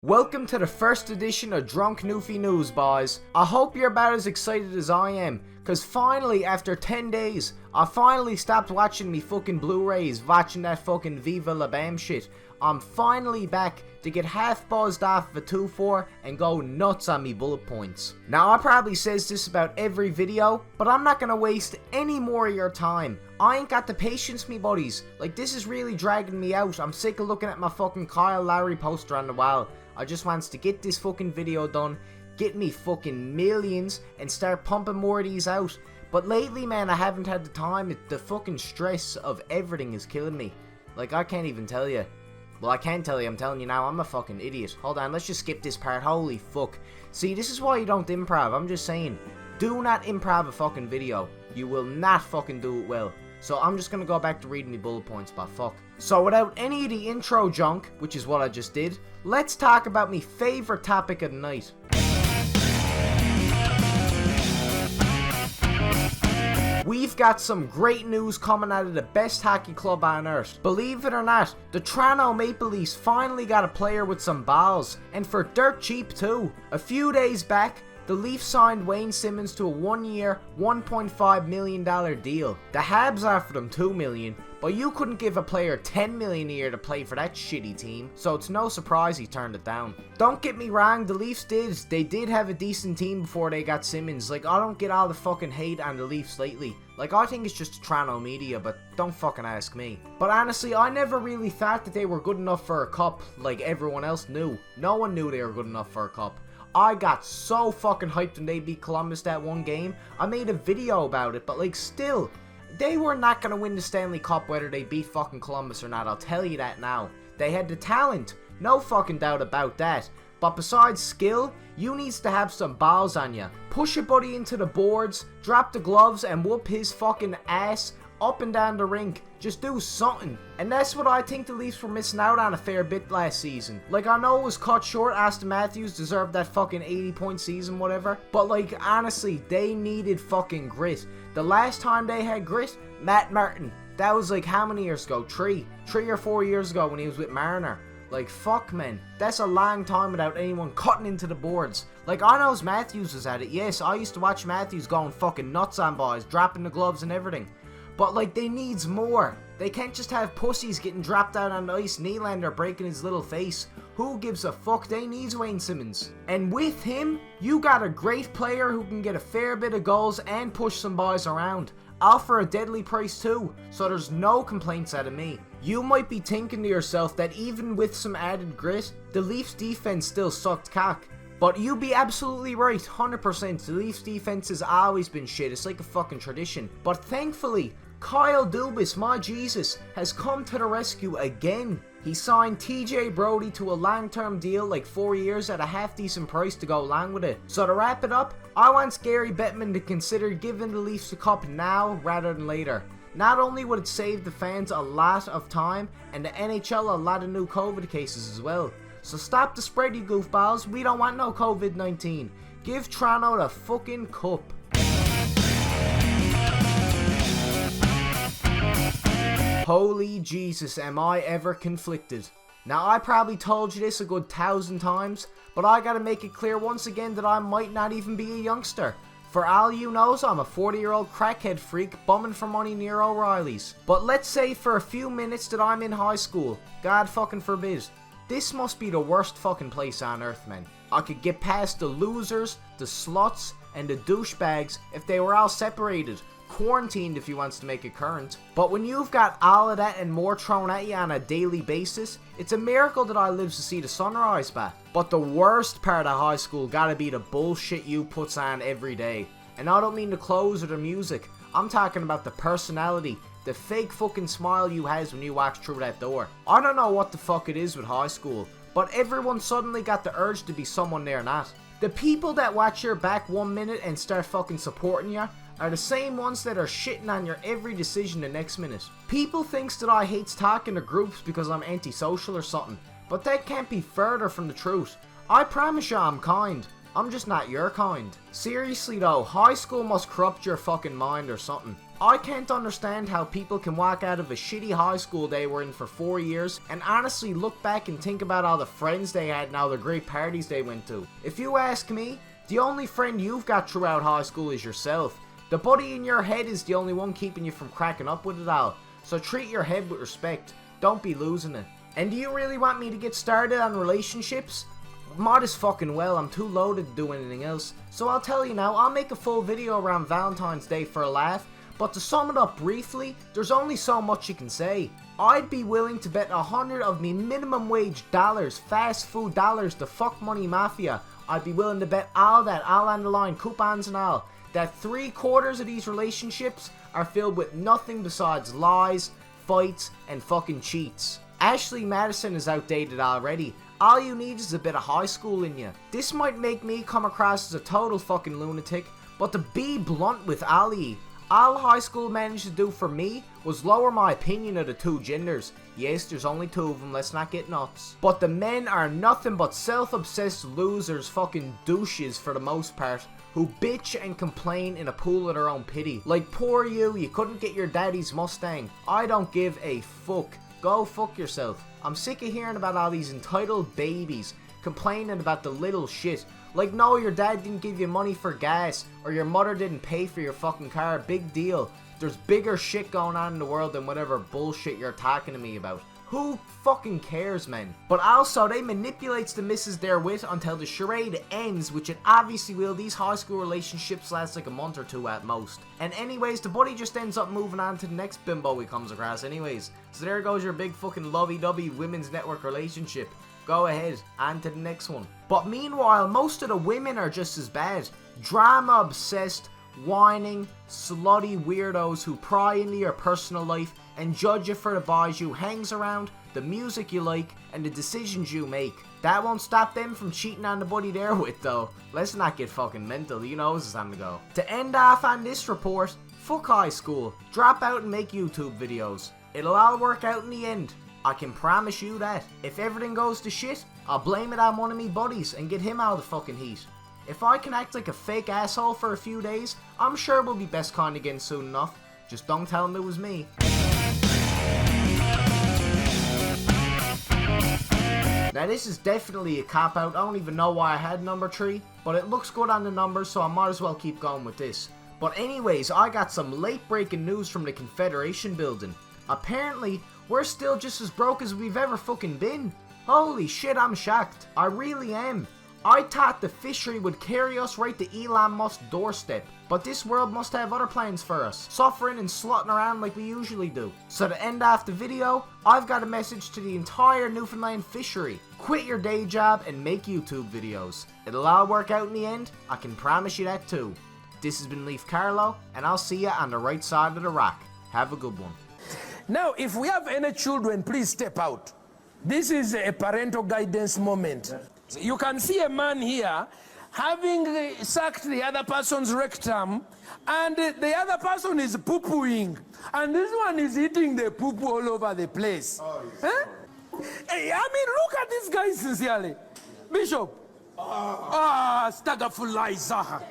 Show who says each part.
Speaker 1: Welcome to the first edition of Drunk Newfie News, boys. I hope you're about as excited as I am, cause finally, after 10 days, I finally stopped watching me fucking Blu-rays, watching that fucking Viva La Bam shit. I'm finally back to get half buzzed off of a 2-4 and go nuts on me bullet points. Now, I probably says this about every video, but I'm not gonna waste any more of your time. I ain't got the patience, me buddies. Like, this is really dragging me out. I'm sick of looking at my fucking Kyle Lowry poster on the wall. I just wants to get this fucking video done, get me fucking millions, and start pumping more of these out. But lately, man, I haven't had the time. The fucking stress of everything is killing me. Like, I can't even tell you. Well, I can tell you, I'm telling you now, I'm a fucking idiot. Hold on, let's just skip this part. Holy fuck. See, this is why you don't improv. I'm just saying, do not improv a fucking video. You will not fucking do it well. So I'm just gonna go back to reading me bullet points, but fuck. So without any of the intro junk, which is what I just did, let's talk about me favourite topic of the night. We've got some great news coming out of the best hockey club on earth. Believe it or not, the Toronto Maple Leafs finally got a player with some balls, and for dirt cheap too. A few days back, the Leafs signed Wayne Simmons to a 1-year, $1.5 million deal. The Habs offered him $2 million, but you couldn't give a player $10 million a year to play for that shitty team, so it's no surprise he turned it down. Don't get me wrong, the Leafs did have a decent team before they got Simmons. Like, I don't get all the fucking hate on the Leafs lately. Like, I think it's just Toronto media, but don't fucking ask me. But honestly, I never really thought that they were good enough for a cup like everyone else knew. No one knew they were good enough for a cup. I got so fucking hyped when they beat Columbus that one game. I made a video about it, but like still, they were not going to win the Stanley Cup whether they beat fucking Columbus or not, I'll tell you that now. They had the talent, no fucking doubt about that. But besides skill, you needs to have some balls on you. Push your buddy into the boards, drop the gloves and whoop his fucking ass up and down the rink. Just do something. And that's what I think the Leafs were missing out on a fair bit last season. Like, I know it was cut short, Aston Matthews deserved that fucking 80-point season, whatever. But like, honestly, they needed fucking grit. The last time they had grit, Matt Martin. That was like how many years ago? 3 or 4 years ago when he was with Marner. Like, fuck, man. That's a long time without anyone cutting into the boards. Like, I knows Matthews was at it. Yes, I used to watch Matthews going fucking nuts on boys, dropping the gloves and everything. But like, they needs more. They can't just have pussies getting dropped out on the ice, Nylander breaking his little face. Who gives a fuck? They needs Wayne Simmons. And with him, you got a great player who can get a fair bit of goals and push some boys around. All for a deadly price too, so there's no complaints out of me. You might be thinking to yourself that even with some added grit, the Leafs defense still sucked cock. But you'd be absolutely right, 100%. The Leafs defense has always been shit, it's like a fucking tradition. But thankfully, Kyle Dubas, my Jesus, has come to the rescue again. He signed TJ Brody to a long-term deal, like 4 years, at a half-decent price to go along with it. So to wrap it up, I want Gary Bettman to consider giving the Leafs the cup now rather than later. Not only would it save the fans a lot of time, and the NHL a lot of new COVID cases as well. So stop the spread, you goofballs. We don't want no COVID-19. Give Toronto the fucking cup. Holy Jesus, am I ever conflicted. Now, I probably told you this a good 1,000 times, but I gotta make it clear once again that I might not even be a youngster. For all you knows, I'm a 40-year-old crackhead freak bumming for money near O'Reilly's. But let's say for a few minutes that I'm in high school. God fucking forbid. This must be the worst fucking place on earth, man. I could get past the losers, the sluts, and the douchebags if they were all separated. Quarantined if you wants to make it current. But when you've got all of that and more thrown at you on a daily basis, it's a miracle that I live to see the sunrise back. But the worst part of high school gotta be the bullshit you puts on every day. And I don't mean the clothes or the music, I'm talking about the personality, the fake fucking smile you has when you walk through that door. I don't know what the fuck it is with high school, but everyone suddenly got the urge to be someone they're not. The people that watch your back 1 minute and start fucking supporting you are the same ones that are shitting on your every decision the next minute. People thinks that I hates talking to groups because I'm antisocial or something, but that can't be further from the truth. I promise you I'm kind. I'm just not your kind. Seriously though, high school must corrupt your fucking mind or something. I can't understand how people can walk out of a shitty high school they were in for 4 years and honestly look back and think about all the friends they had and all the great parties they went to. If you ask me, the only friend you've got throughout high school is yourself. The buddy in your head is the only one keeping you from cracking up with it all. So treat your head with respect. Don't be losing it. And do you really want me to get started on relationships? Might as fucking well, I'm too loaded to do anything else. So I'll tell you now, I'll make a full video around Valentine's Day for a laugh. But to sum it up briefly, there's only so much you can say. I'd be willing to bet 100 of me minimum wage dollars, fast food dollars, the fuck money mafia. I'd be willing to bet all that, all on the line, coupons and all, that 3/4 of these relationships are filled with nothing besides lies, fights, and fucking cheats. Ashley Madison is outdated already. All you need is a bit of high school in you. This might make me come across as a total fucking lunatic, but to be blunt with Ali, all high school managed to do for me was lower my opinion of the two genders. Yes, there's only 2 of them, let's not get nuts. But the men are nothing but self-obsessed losers, fucking douches for the most part, who bitch and complain in a pool of their own pity. Like, poor you couldn't get your daddy's Mustang. I don't give a fuck. Go fuck yourself. I'm sick of hearing about all these entitled babies complaining about the little shit. Like, no, your dad didn't give you money for gas, or your mother didn't pay for your fucking car. Big deal. There's bigger shit going on in the world than whatever bullshit you're talking to me about. Who fucking cares, man? But also, they manipulates the misses they're with until the charade ends, which it obviously will. These high school relationships last like a month or 2 at most. And anyways, the buddy just ends up moving on to the next bimbo he comes across anyways. So there goes your big fucking lovey-dovey women's network relationship. Go ahead, on to the next one. But meanwhile, most of the women are just as bad. Drama-obsessed, whining, slutty weirdos who pry into your personal life and judge you for the boys you hangs around, the music you like, and the decisions you make. That won't stop them from cheating on the buddy they're with though. Let's not get fucking mental, you know it's time to go. To end off on this report, fuck high school. Drop out and make YouTube videos. It'll all work out in the end. I can promise you that. If everything goes to shit, I'll blame it on one of me buddies and get him out of the fucking heat. If I can act like a fake asshole for a few days, I'm sure we'll be best kind again soon enough. Just don't tell him it was me. Now this is definitely a cop-out. I don't even know why I had number 3, but it looks good on the numbers, so I might as well keep going with this. But anyways, I got some late-breaking news from the Confederation building. Apparently, we're still just as broke as we've ever fucking been. Holy shit, I'm shocked. I really am. I thought the fishery would carry us right to Elon Musk's doorstep, but this world must have other plans for us, suffering and slutting around like we usually do. So to end off the video, I've got a message to the entire Newfoundland fishery. Quit your day job and make YouTube videos. It'll all work out in the end, I can promise you that too. This has been Leaf Carlo, and I'll see you on the right side of the rock. Have a good one.
Speaker 2: Now, if we have any children, please step out. This is a parental guidance moment. You can see a man here having sucked the other person's rectum, and the other person is poo-pooing, and this one is eating the poo-poo all over the place. Oh, yeah. Huh? Hey, I mean, look at this guy sincerely. Bishop. Staggerfulizer.